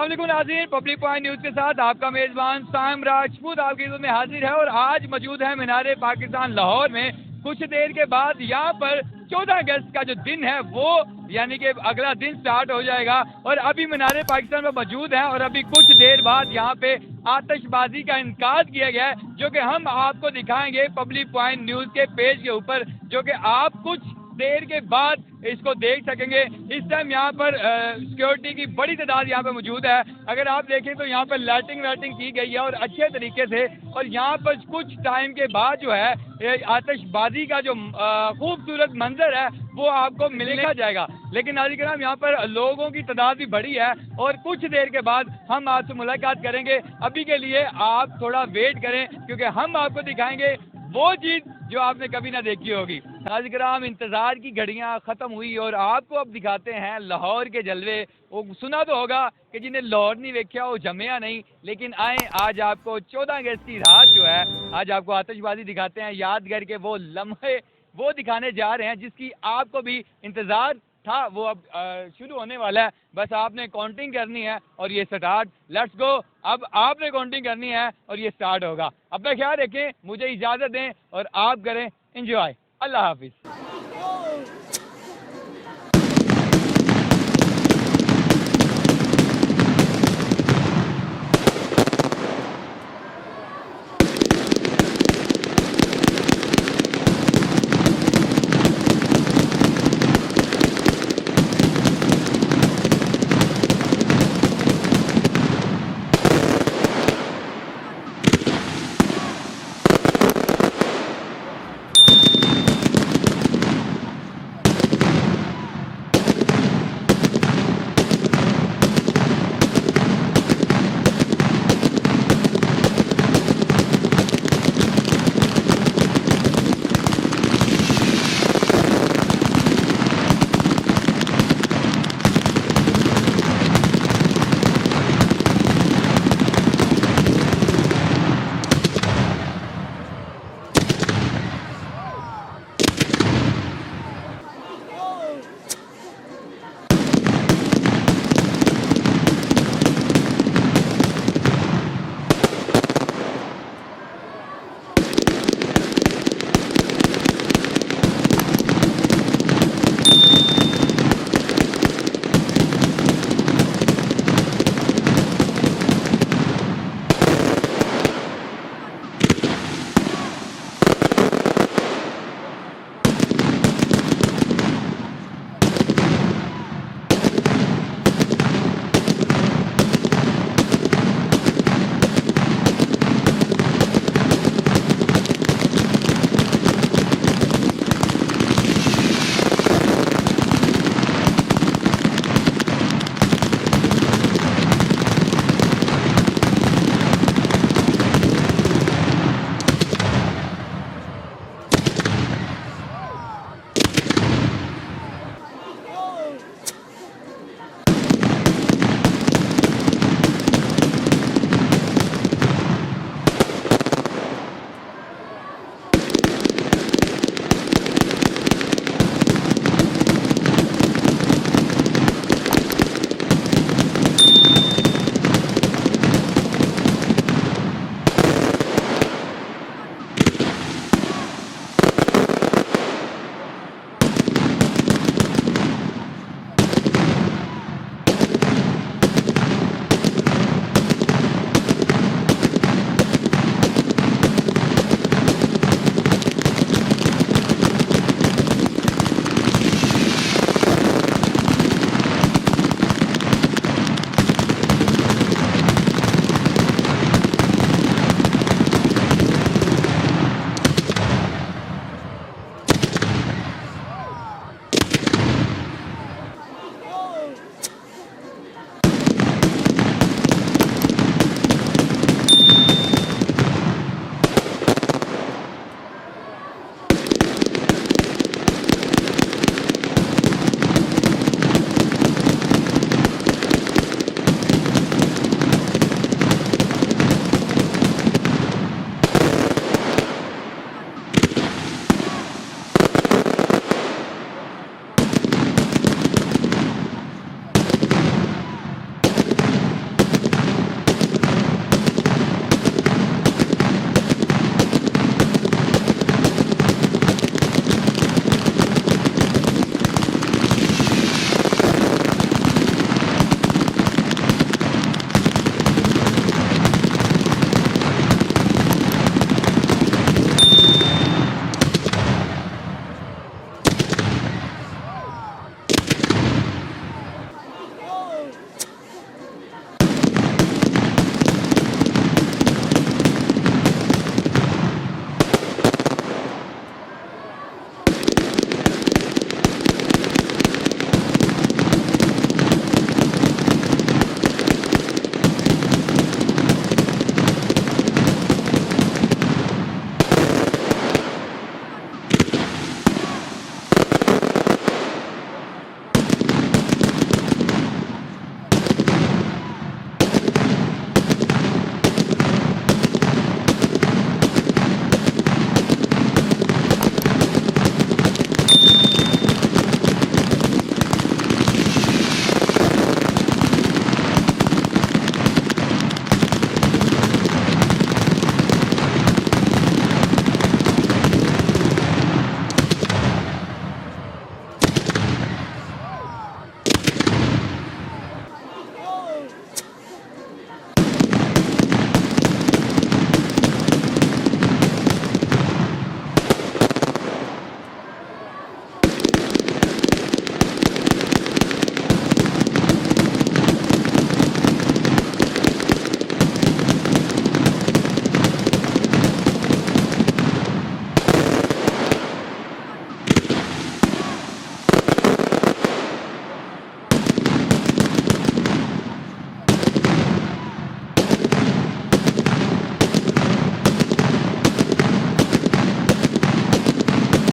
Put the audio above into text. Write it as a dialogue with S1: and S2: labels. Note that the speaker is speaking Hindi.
S1: अस्सलाम नाज़रीन, पब्लिक पॉइंट न्यूज़ के साथ आपका मेज़बान साइम राजपूत आपकी खिदमत में हाजिर है। और आज मौजूद है मीनार पाकिस्तान लाहौर में। कुछ देर के बाद यहाँ पर 14 अगस्त का जो दिन है वो यानी कि अगला दिन स्टार्ट हो जाएगा। और अभी मीनार पाकिस्तान में मौजूद है और अभी कुछ देर बाद यहाँ पे आतिशबाजी का इनकाद किया गया है, जो कि हम आपको दिखाएंगे पब्लिक पॉइंट न्यूज़ के पेज के ऊपर, जो कि आप कुछ देर के बाद इसको देख सकेंगे। इस टाइम यहाँ पर सिक्योरिटी की बड़ी तादाद यहाँ पे मौजूद है। अगर आप देखें तो यहाँ पर लाइटिंग वाइटिंग की गई है और अच्छे तरीके से। और यहाँ पर कुछ टाइम के बाद जो है आतिशबाजी का जो खूबसूरत मंजर है वो आपको मिलेगा जाएगा। लेकिन नाज़रीन यहाँ पर लोगों की तादाद भी बड़ी है और कुछ देर के बाद हम आपसे मुलाकात करेंगे। अभी के लिए आप थोड़ा वेट करें क्योंकि हम आपको दिखाएंगे वो चीज़ जो आपने कभी ना देखी होगी। नाज़रीन इंतज़ार की घड़ियां ख़त्म हुई और आपको अब दिखाते हैं लाहौर के जलवे। वो सुना तो होगा कि जिन्हें लाहौर नहीं देखा वो जमिया नहीं, लेकिन आए आज आपको 14 अगस्त की रात जो है आज आपको आतिशबाजी दिखाते हैं। याद करके वो लम्हे वो दिखाने जा रहे हैं जिसकी आपको भी इंतज़ार था, वो अब शुरू होने वाला है। बस आपने काउंटिंग करनी है और ये स्टार्ट, लेट्स गो। अब आपने काउंटिंग करनी है और ये स्टार्ट होगा। अपना ख्याल रखें, मुझे इजाज़त दें और आप करें एंजॉय। अल्लाह हाफिज़।